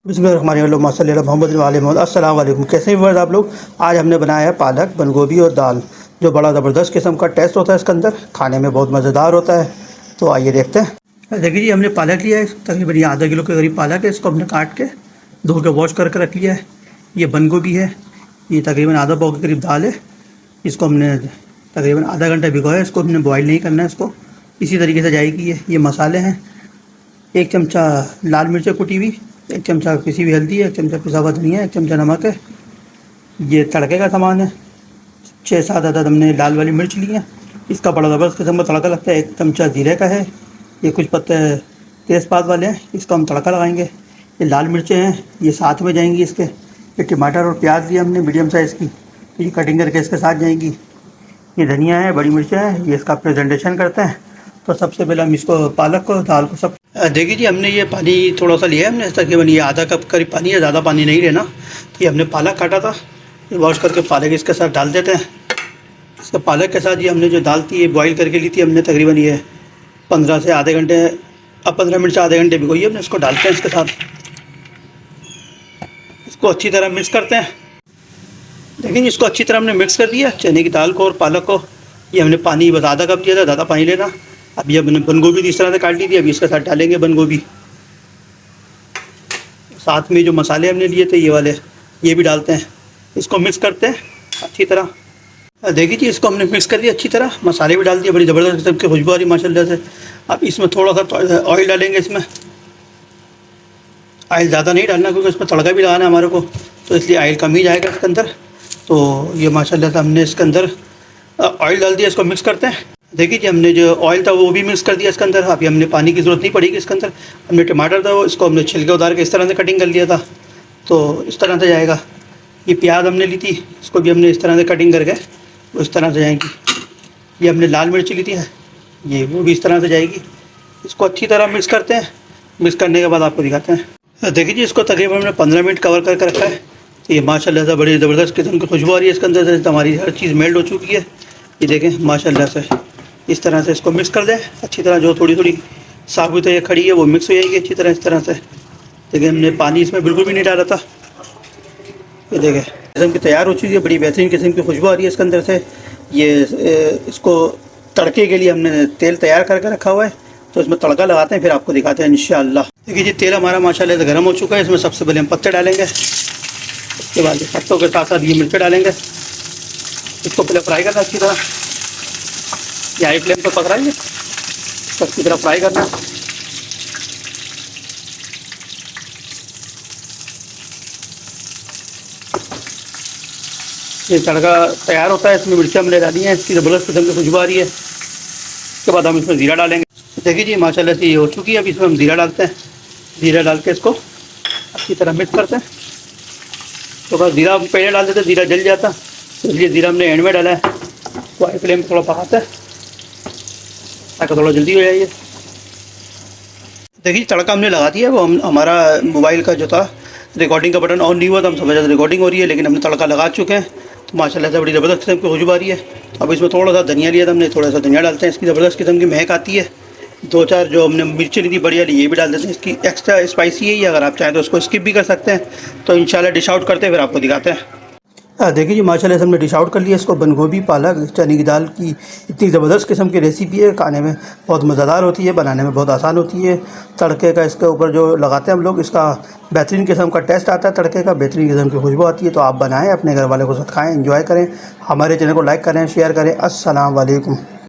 बिस्मिल्लाहिर्रहमानिर्रहीम मोहम्मद वाले मोहम्मद। अस्सलाम वालेकुम। कैसे हैं आप लोग? आज हमने बनाया है पालक, बंद गोभी और दाल, जो बड़ा ज़बरदस्त किस्म का टेस्ट होता है इसके अंदर, खाने में बहुत मज़ेदार होता है। तो आइए देखते हैं। देखिए जी, हमने पालक लिया है, तकरीबन ये आधा किलो के करीब पालक है। इसको हमने काट के धो के वॉश करके रख लिया है। ये बंद गोभी है, ये तकरीबन आधा पाव के करीब दाल है। इसको हमने तकरीबन आधा घंटा भिगोया है। इसको हमने बॉयल नहीं करना है, इसको इसी तरीके से जाएगी। ये मसाले हैं, 1 चमचा लाल मिर्च कुटी हुई, 1 चमचा पिसी हुई हल्दी है, 1 चमचा पिसा हुआ धनिया है, 1 चमचा नमक है। ये तड़के का सामान है, 6-7 अदद हमने लाल वाली मिर्च ली है। इसका बड़ा ज़बरदस्त किस्म का तड़का लगता है। 1 चमचा जीरे का है, ये कुछ पत्ते तेज़पात वाले हैं, इसका हम तड़का लगाएंगे। ये लाल मिर्चें हैं, ये साथ में जाएंगी इसके। ये टमाटर और प्याज लिया हमने मीडियम साइज़ की, तो ये कटिंग करके इसके साथ जाएंगी। ये धनिया है, बड़ी मिर्चें हैं, ये इसका प्रेजेंटेशन करते हैं। तो सबसे पहले हम इसको पालक को दाल को सब देखिए जी, हमने ये पानी थोड़ा सा लिया है हमने, तकरीबन ये आधा कप करीब पानी है, ज़्यादा पानी नहीं लेना। तो ये हमने पालक काटा था, ये वॉश करके पालक इसके साथ डाल देते हैं। इसके पालक के साथ ये हमने जो दाल थी ये बॉईल करके ली थी हमने, तकरीबन ये 15 से आधे घंटे, अब 15 मिनट से आधे घंटे भिगोई हमने। इसको डालते हैं इसके साथ, इसको अच्छी तरह मिक्स करते हैं। देखिए इसको अच्छी तरह हमने मिक्स कर दिया, चने की दाल को और पालक को। ये हमने पानी बस आधा कप दिया था, ज़्यादा पानी लेना। अब ये हमने बंद गोभी इस तरह से काट ली थी, अभी इसके साथ डालेंगे बंद गोभी। साथ में जो मसाले हमने लिए थे ये वाले, ये भी डालते हैं। इसको मिक्स करते हैं अच्छी तरह। देखिए जी, इसको हमने मिक्स कर दिया अच्छी तरह, मसाले भी डाल दिए, बड़ी ज़बरदस्त किस्म की खुशबू आ रही माशाल्लाह से। अब इसमें थोड़ा सा ऑयल डालेंगे। इसमें ऑयल ज़्यादा नहीं डालना, क्योंकि इसमें तड़का भी लगाना है हमारे को, तो इसलिए ऑयल कम ही जाएगा इसके अंदर। तो ये माशाल्लाह से हमने इसके अंदर ऑयल डाल दिया। इसको मिक्स करते हैं। देखिए जी, हमने जो ऑयल था वो भी मिक्स कर दिया इसके अंदर। अभी हमने पानी की ज़रूरत नहीं पड़ेगी इसके अंदर। हमने टमाटर था वो, इसको हमने छिलके उतार के इस तरह से कटिंग कर लिया था, तो इस तरह से जाएगा। ये प्याज हमने ली थी, इसको भी हमने इस तरह से कटिंग करके वो इस तरह से जाएगी। ये हमने लाल मिर्च ली थी, ये वो भी इस तरह से जाएगी। इसको अच्छी तरह मिक्स करते हैं। मिक्स करने के बाद आपको दिखाते हैं। देखिए जी, इसको तकरीबन हमने 15 मिनट कवर करके रखा है। तो ये माशाल्लाह से बड़ी ज़बरदस्त किस्म की खुशबू आ रही है इसके अंदर से, हमारी हर चीज़ मेल्ट हो चुकी है। ये देखें माशाल्लाह से, इस तरह से इसको मिक्स कर दें अच्छी तरह। जो थोड़ी थोड़ी साबुत है खड़ी है वो मिक्स हो जाएगी अच्छी तरह इस तरह से। देखिए हमने पानी इसमें बिल्कुल भी नहीं डाला था। ये देखें किस्म की तैयार हो चुकी है, बड़ी बेहतरीन किस्म की खुशबू आ रही है इसके अंदर से। ये इसको तड़के के लिए हमने तेल तैयार करके रखा हुआ है, तो इसमें तड़का लगाते हैं, फिर आपको दिखाते हैं इंशाअल्लाह। देखिए जी, तेल हमारा माशाल्लाह से गर्म हो चुका है। इसमें सबसे पहले हम पत्ते डालेंगे, उसके बाद पत्तों के साथ साथ ये मिर्च डालेंगे। इसको पहले फ्राई करना अच्छी तरह, ये हाई फ्लेम पर पकड़ाइए, अच्छी तरह फ्राई करना। ये तड़का तैयार होता है, इसमें मिर्ची हमने डाली हैं, इसकी ज़बरदस्त किस्म की खुशबू आ रही है। उसके बाद हम इसमें ज़ीरा डालेंगे। देखिए जी माशाल्लाह से ये हो चुकी है। अब इसमें हम ज़ीरा डालते हैं। ज़ीरा डाल के इसको अच्छी तरह मिक्स करते हैं। तो बस ज़ीरा पहले डाल देते, ज़ीरा जल जाता, तो इसलिए ज़ीरा हमने एंड में डाला है। तो हाई फ्लेम पर थोड़ा पकाते हैं ताकि थोड़ा जल्दी हो जाए। देखिए तड़का हमने लगा दिया। वो हमारा मोबाइल का जो था रिकॉर्डिंग का बटन ऑन नहीं हुआ था, हम समझा था रिकॉर्डिंग हो रही है, लेकिन हमने तड़का लगा चुके हैं। तो माशाल्लाह से बड़ी ज़बरदस्त किस्म की खुशबू आ रही है। अब इसमें थोड़ा सा धनिया लिया था हमने, थोड़ा सा धनिया डालते हैं, इसकी ज़बरदस्त किस्म की महक आती है। 2-4 जो हमने मिर्ची ली थी बढ़िया ली, ये भी डाल देते हैं। इसकी एक्स्ट्रा स्पाइसी है ये, अगर आप चाहें तो उसको स्किप भी कर सकते हैं। तो इंशाल्लाह डिश आउट करते हैं, फिर आपको दिखाते हैं। देखिए जी माशाल्लाह से हमने डिश आउट कर लिया इसको। बंद गोभी पालक चने की दाल की इतनी ज़बरदस्त किस्म की रेसिपी है, खाने में बहुत मज़ेदार होती है, बनाने में बहुत आसान होती है। तड़के का इसके ऊपर जो लगाते हैं हम लोग, इसका बेहतरीन किस्म का टेस्ट आता है, तड़के का बेहतरीन किस्म की खुशबू आती है। तो आप बनाएं, अपने घर वाले को साथ खाएँ, एंजॉय करें। हमारे चैनल को लाइक करें, शेयर करें। अस्सलाम वालेकुम।